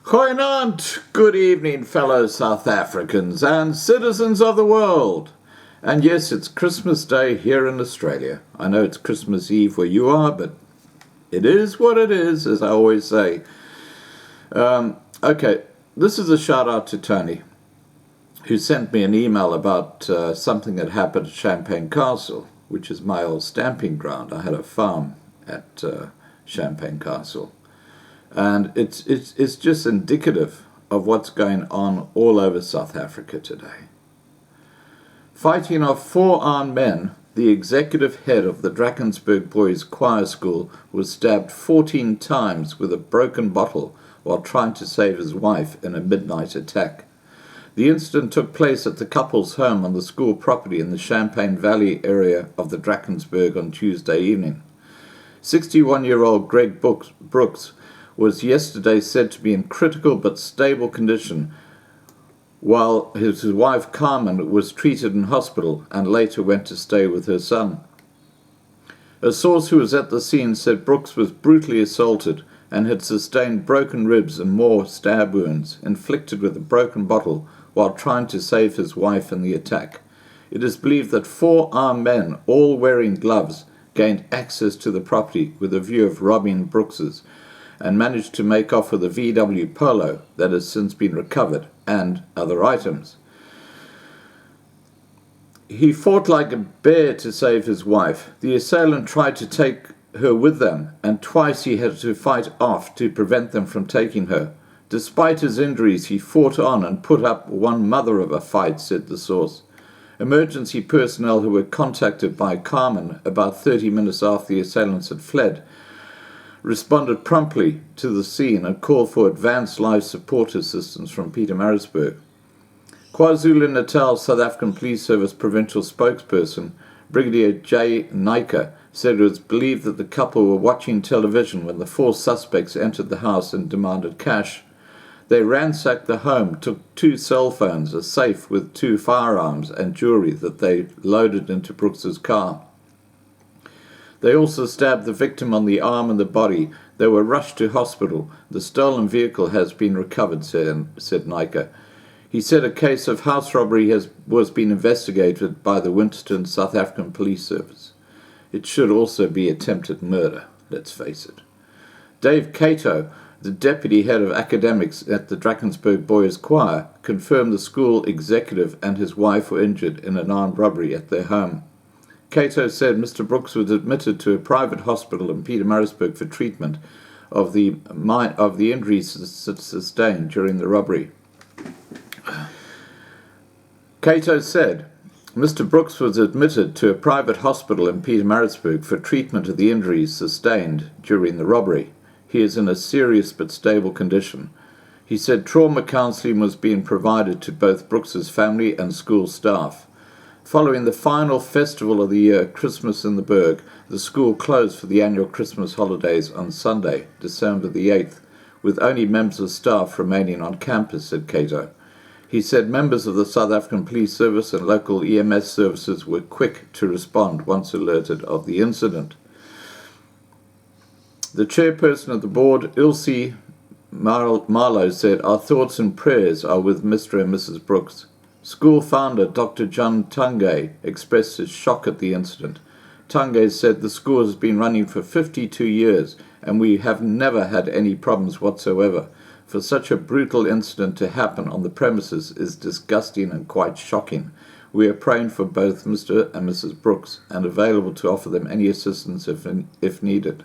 Goeienaand, good evening, fellow South Africans and citizens of the world. And yes, it's Christmas Day here in Australia. I know it's Christmas Eve where you are, but it is what it is, as I always say. Okay, this is a shout out to Tony, who sent me an email about something that happened at Champagne Castle, which is my old stamping ground. I had a farm at Champagne Castle. And it's just indicative of what's going on all over South Africa today. Fighting off 4 armed men, the executive head of the Drakensberg Boys Choir School was stabbed 14 times with a broken bottle while trying to save his wife in a midnight attack. The incident took place at the couple's home on the school property in the Champagne Valley area of the Drakensberg on Tuesday evening. 61-year-old Greg Brooks was yesterday said to be in critical but stable condition, while his wife Carmen was treated in hospital and later went to stay with her son. A source who was at the scene said Brooks was brutally assaulted and had sustained broken ribs and more stab wounds inflicted with a broken bottle while trying to save his wife in the attack. It is believed that 4 armed men, all wearing gloves, gained access to the property with a view of robbing Brooks's, and managed to make off with a VW Polo that has since been recovered, and other items. He fought like a bear to save his wife. The assailant tried to take her with them, and twice he had to fight off to prevent them from taking her. Despite his injuries, he fought on and put up one mother of a fight, said the source. Emergency personnel who were contacted by Carmen about 30 minutes after the assailants had fled responded promptly to the scene and called for advanced life support assistance from Pietermaritzburg. KwaZulu-Natal South African Police Service provincial spokesperson Brigadier J. Nika said it was believed that the couple were watching television when the 4 suspects entered the house and demanded cash. They ransacked the home, took 2 cell phones, a safe with 2 firearms and jewelry that they loaded into Brooks's car. They also stabbed the victim on the arm and the body. They were rushed to hospital. The stolen vehicle has been recovered, said Nika. He said a case of house robbery was being investigated by the Winterton South African Police Service. It should also be attempted murder, let's face it. Dave Cato, the deputy head of academics at the Drakensberg Boys Choir, confirmed the school executive and his wife were injured in an armed robbery at their home. Cato said Mr. Brooks was admitted to a private hospital in Pietermaritzburg for treatment of the injuries sustained during the robbery. Cato said Mr. Brooks was admitted to a private hospital in Pietermaritzburg for treatment of the injuries sustained during the robbery. He is in a serious but stable condition. He said trauma counselling was being provided to both Brooks's family and school staff. Following the final festival of the year, Christmas in the Berg, the school closed for the annual Christmas holidays on Sunday, December the 8th, with only members of staff remaining on campus, said Cato. He said members of the South African Police Service and local EMS services were quick to respond once alerted of the incident. The chairperson of the board, Ilse Marlow, said, "Our thoughts and prayers are with Mr. and Mrs. Brooks." School founder Dr. John Tungay expressed his shock at the incident. Tungay said the school has been running for 52 years and we have never had any problems whatsoever. For such a brutal incident to happen on the premises is disgusting and quite shocking. We are praying for both Mr. and Mrs. Brooks and available to offer them any assistance if needed.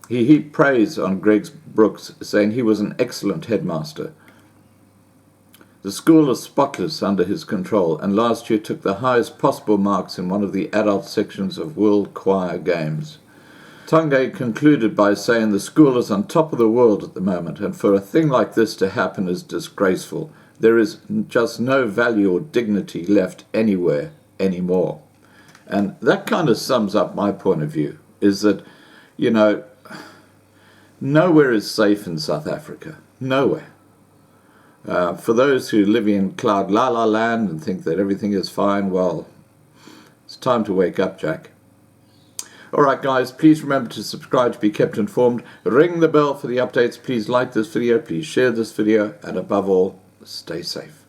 He heaped praise on Greg Brooks, saying he was an excellent headmaster. The school is spotless under his control, and last year took the highest possible marks in one of the adult sections of World Choir Games. Tungay concluded by saying the school is on top of the world at the moment, and for a thing like this to happen is disgraceful. There is just no value or dignity left anywhere anymore. And that kind of sums up my point of view, is that, nowhere is safe in South Africa. Nowhere. For those who live in cloud la land and think that everything is fine, well, it's time to wake up, Jack. Alright guys, please remember to subscribe to be kept informed. Ring the bell for the updates. Please like this video, please share this video, and above all, stay safe.